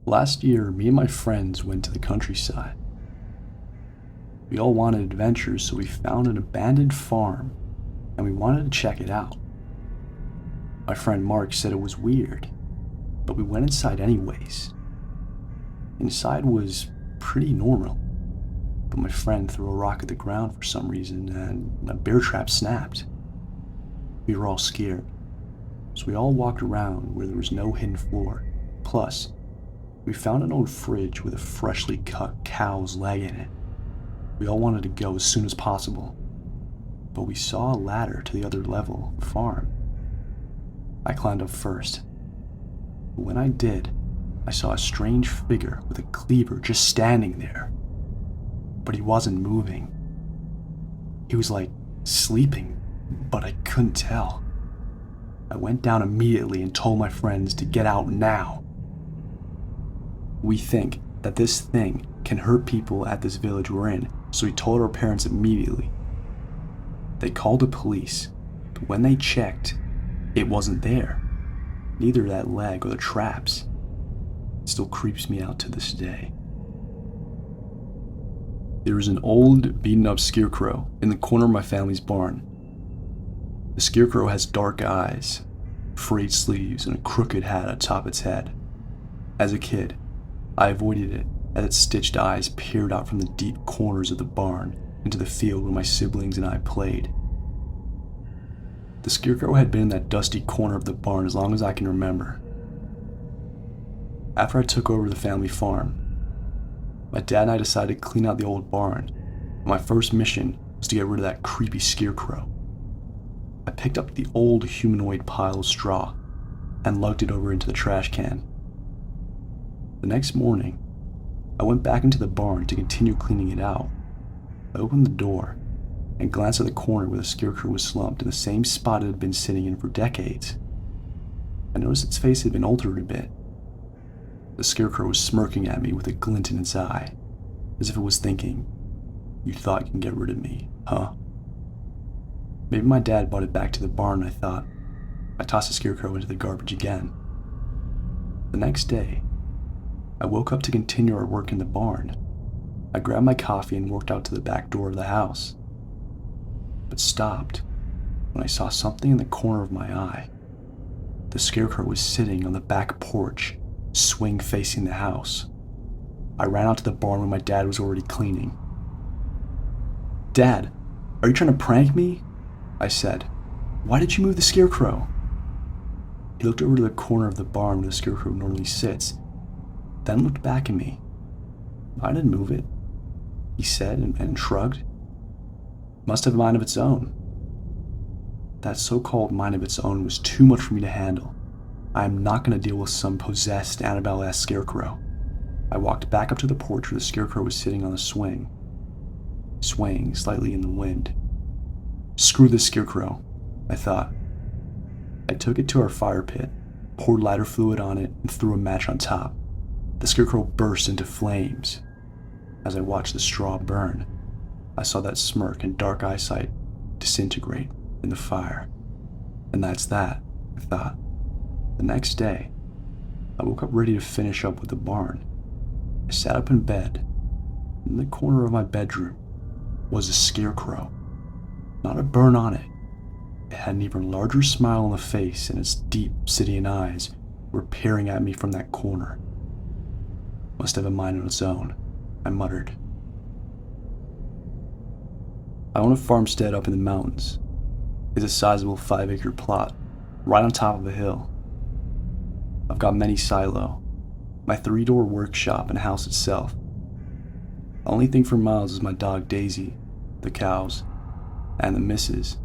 Last year, me and my friends went to the countryside. We all wanted adventures, so we found an abandoned farm and we wanted to check it out. My friend Mark said it was weird, but we went inside anyways. Inside was pretty normal, but my friend threw a rock at the ground for some reason and a bear trap snapped. We were all scared, so we all walked around where there was no hidden floor. Plus, we found an old fridge with a freshly cut cow's leg in it. We all wanted to go as soon as possible, but we saw a ladder to the other level of the farm. I climbed up first, but when I did, I saw a strange figure with a cleaver just standing there, but he wasn't moving. He was like sleeping, but I couldn't tell. I went down immediately and told my friends to get out now. We think that this thing can hurt people at this village we're in, so we told our parents immediately. They called the police, but when they checked, it wasn't there. Neither that leg or the traps. It still creeps me out to this day. There is an old, beaten-up scarecrow in the corner of my family's barn. The scarecrow has dark eyes, frayed sleeves, and a crooked hat atop its head. As a kid, I avoided it as its stitched eyes peered out from the deep corners of the barn into the field where my siblings and I played. The scarecrow had been in that dusty corner of the barn as long as I can remember. After I took over the family farm, my dad and I decided to clean out the old barn. My first mission was to get rid of that creepy scarecrow. I picked up the old humanoid pile of straw and lugged it over into the trash can. The next morning, I went back into the barn to continue cleaning it out. I opened the door and glanced at the corner where the scarecrow was slumped in the same spot it had been sitting in for decades. I noticed its face had been altered a bit. The scarecrow was smirking at me with a glint in its eye, as if it was thinking, "You thought you can get rid of me, huh?" Maybe my dad brought it back to the barn, I thought. I tossed the scarecrow into the garbage again. The next day, I woke up to continue our work in the barn. I grabbed my coffee and walked out to the back door of the house, but stopped when I saw something in the corner of my eye. The scarecrow was sitting on the back porch, swing facing the house. I ran out to the barn where my dad was already cleaning. "Dad, are you trying to prank me?" I said. "Why did you move the scarecrow?" He looked over to the corner of the barn where the scarecrow normally sits, then looked back at me. "I didn't move it," he said and shrugged. "Must have a mind of its own." That so-called mind of its own was too much for me to handle. I am not going to deal with some possessed Annabelle-esque scarecrow. I walked back up to the porch where the scarecrow was sitting on the swing, swaying slightly in the wind. Screw this scarecrow, I thought. I took it to our fire pit, poured lighter fluid on it, and threw a match on top. The scarecrow burst into flames. As I watched the straw burn, I saw that smirk and dark eyesight disintegrate in the fire. And that's that, I thought. The next day, I woke up ready to finish up with the barn. I sat up in bed. In the corner of my bedroom was a scarecrow. Not a burn on it. It had an even larger smile on the face, and its deep obsidian eyes were peering at me from that corner. "Must have a mind of its own," I muttered. I own a farmstead up in the mountains. It's a sizable 5-acre plot, right on top of a hill. I've got many silo, my 3-door workshop, and house itself. The only thing for miles is my dog Daisy, the cows, and the missus,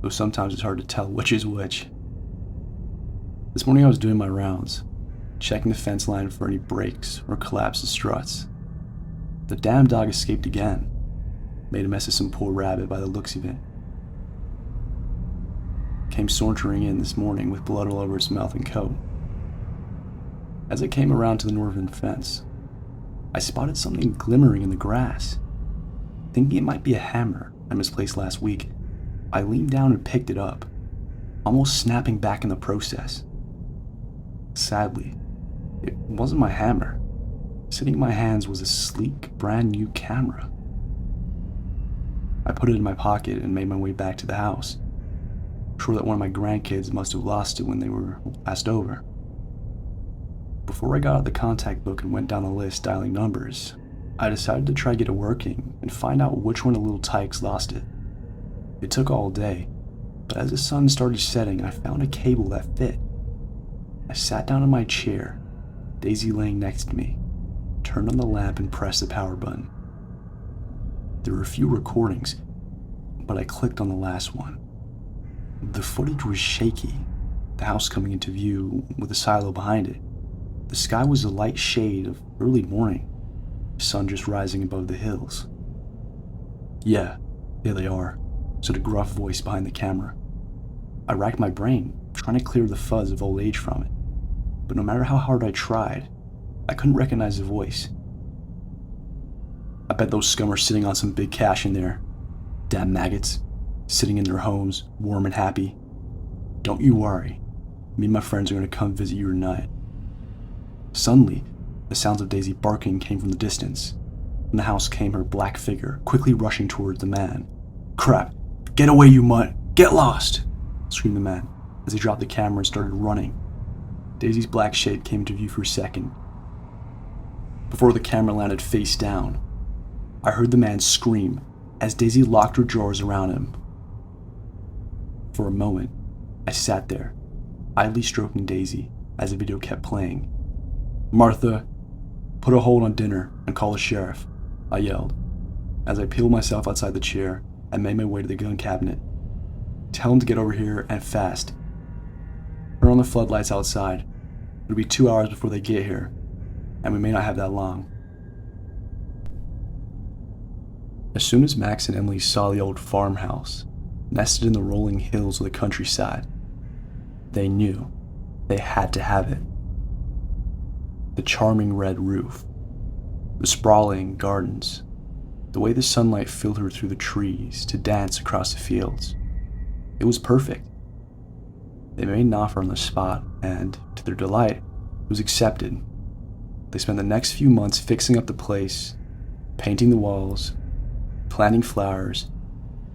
though sometimes it's hard to tell which is which. This morning I was doing my rounds, checking the fence line for any breaks or collapsed struts. The damn dog escaped again, made a mess of some poor rabbit by the looks of it. Came sauntering in this morning with blood all over its mouth and coat. As I came around to the northern fence, I spotted something glimmering in the grass. Thinking it might be a hammer I misplaced last week, I leaned down and picked it up, almost snapping back in the process. Sadly, it wasn't my hammer. Sitting in my hands was a sleek, brand new camera. I put it in my pocket and made my way back to the house, sure that one of my grandkids must have lost it when they were last over. Before I got out the contact book and went down the list dialing numbers, I decided to try to get it working and find out which one of the little tykes lost it. It took all day, but as the sun started setting, I found a cable that fit. I sat down in my chair, Daisy laying next to me, turned on the lamp and pressed the power button. There were a few recordings, but I clicked on the last one. The footage was shaky, the house coming into view with a silo behind it. The sky was a light shade of early morning, the sun just rising above the hills. Yeah, there they are, said a gruff voice behind the camera. I racked my brain, trying to clear the fuzz of old age from it, but no matter how hard I tried, I couldn't recognize the voice. I bet those scum are sitting on some big cash in there. Damn maggots, sitting in their homes, warm and happy. Don't you worry, me and my friends are going to come visit you tonight. Suddenly, the sounds of Daisy barking came from the distance. From the house came her black figure, quickly rushing towards the man. Crap! Get away, you mutt! Get lost! Screamed the man, as he dropped the camera and started running. Daisy's black shape came into view for a second. Before the camera landed face down, I heard the man scream as Daisy locked her jaws around him. For a moment, I sat there, idly stroking Daisy as the video kept playing. Martha, put a hold on dinner and call the sheriff, I yelled, as I peeled myself outside the chair and made my way to the gun cabinet. Tell him to get over here and fast. Turn on the floodlights outside. It'll be 2 hours before they get here, and we may not have that long. As soon as Max and Emily saw the old farmhouse, nested in the rolling hills of the countryside, they knew they had to have it. The charming red roof, the sprawling gardens, the way the sunlight filtered through the trees to dance across the fields. It was perfect. They made an offer on the spot, and, to their delight, it was accepted. They spent the next few months fixing up the place, painting the walls, planting flowers,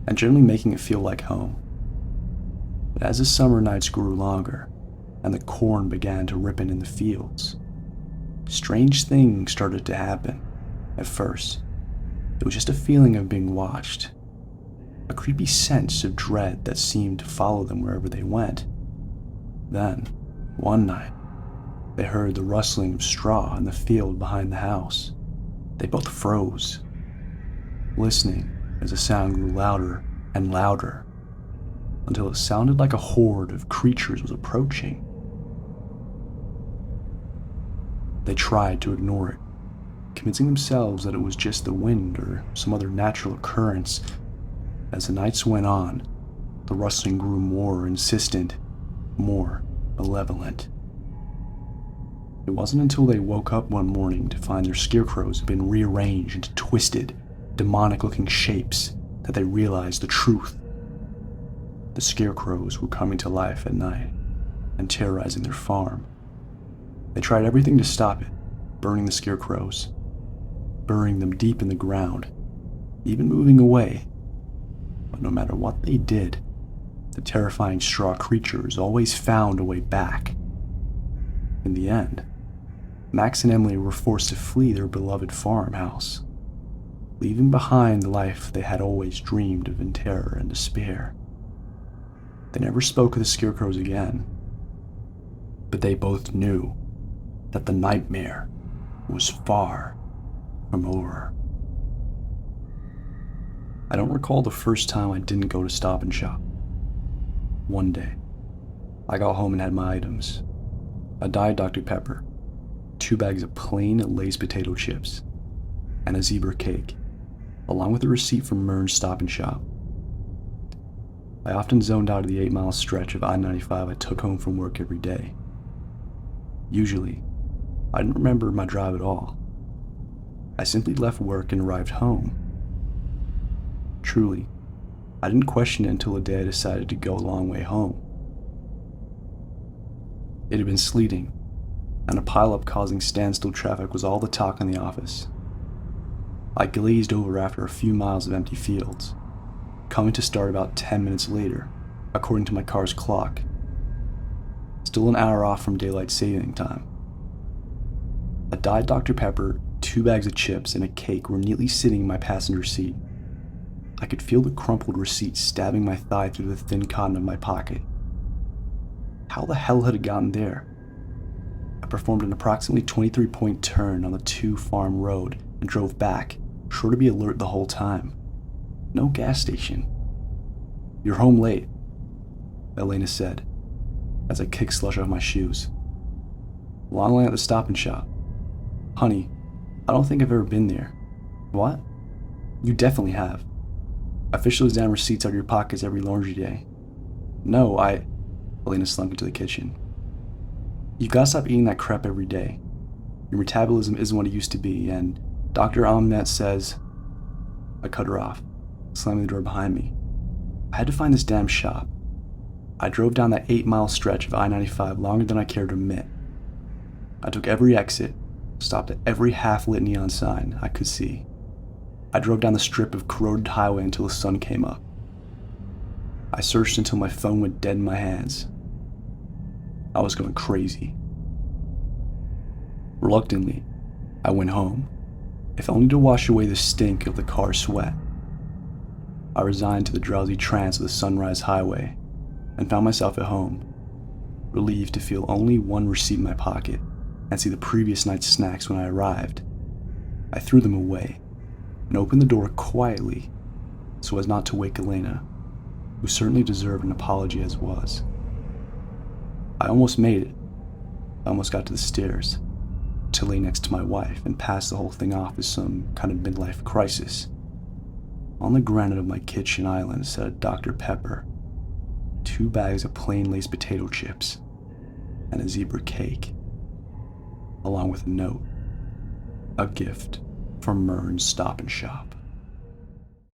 and generally making it feel like home. But as the summer nights grew longer, and the corn began to ripen in the fields, strange things started to happen. At first, it was just a feeling of being watched, a creepy sense of dread that seemed to follow them wherever they went. Then, one night, they heard the rustling of straw in the field behind the house. They both froze, listening as the sound grew louder and louder, until it sounded like a horde of creatures was approaching. They tried to ignore it, convincing themselves that it was just the wind or some other natural occurrence. As the nights went on, the rustling grew more insistent, more malevolent. It wasn't until they woke up one morning to find their scarecrows had been rearranged into twisted, demonic-looking shapes that they realized the truth. The scarecrows were coming to life at night and terrorizing their farm. They tried everything to stop it, burning the scarecrows, burying them deep in the ground, even moving away. But no matter what they did, the terrifying straw creatures always found a way back. In the end, Max and Emily were forced to flee their beloved farmhouse, leaving behind the life they had always dreamed of in terror and despair. They never spoke of the scarecrows again, but they both knew that the nightmare was far from over. I don't recall the first time I didn't go to Stop and Shop. One day, I got home and had my items: a Diet Dr. Pepper, 2 bags of plain Lay's potato chips, and a zebra cake, along with a receipt from Mern's Stop and Shop. I often zoned out of the 8-mile stretch of I-95 I took home from work every day. Usually, I didn't remember my drive at all. I simply left work and arrived home. Truly, I didn't question it until the day I decided to go a long way home. It had been sleeting, and a pileup causing standstill traffic was all the talk in the office. I glazed over after a few miles of empty fields, coming to start about 10 minutes later, according to my car's clock. Still an hour off from daylight saving time. A Diet Dr. Pepper, 2 bags of chips, and a cake were neatly sitting in my passenger seat. I could feel the crumpled receipt stabbing my thigh through the thin cotton of my pocket. How the hell had it gotten there? I performed an approximately 23-point turn on the 2-farm road and drove back, sure to be alert the whole time. No gas station. "You're home late," Elena said, as I kicked slush off my shoes. "Long line at the Stop and Shop." "Honey, I don't think I've ever been there." "What?" "You definitely have. I fish those damn receipts out of your pockets every laundry day." "No, Elena slunk into the kitchen. "You've got to stop eating that crap every day. Your metabolism isn't what it used to be, and Dr. Ahmed says..." I cut her off, slamming the door behind me. I had to find this damn shop. I drove down that 8-mile stretch of I-95 longer than I cared to admit. I took every exit, stopped at every half-lit neon sign I could see. I drove down the strip of corroded highway until the sun came up. I searched until my phone went dead in my hands. I was going crazy. Reluctantly, I went home, if only to wash away the stink of the car sweat. I resigned to the drowsy trance of the sunrise highway and found myself at home, relieved to feel only one receipt in my pocket and see the previous night's snacks when I arrived. I threw them away and opened the door quietly so as not to wake Elena, who certainly deserved an apology as was. I almost made it. I almost got to the stairs to lay next to my wife and pass the whole thing off as some kind of midlife crisis. On the granite of my kitchen island sat a Dr. Pepper, 2 bags of plain Lay's potato chips, and a zebra cake, along with a note, a gift from Mern's Stop and Shop.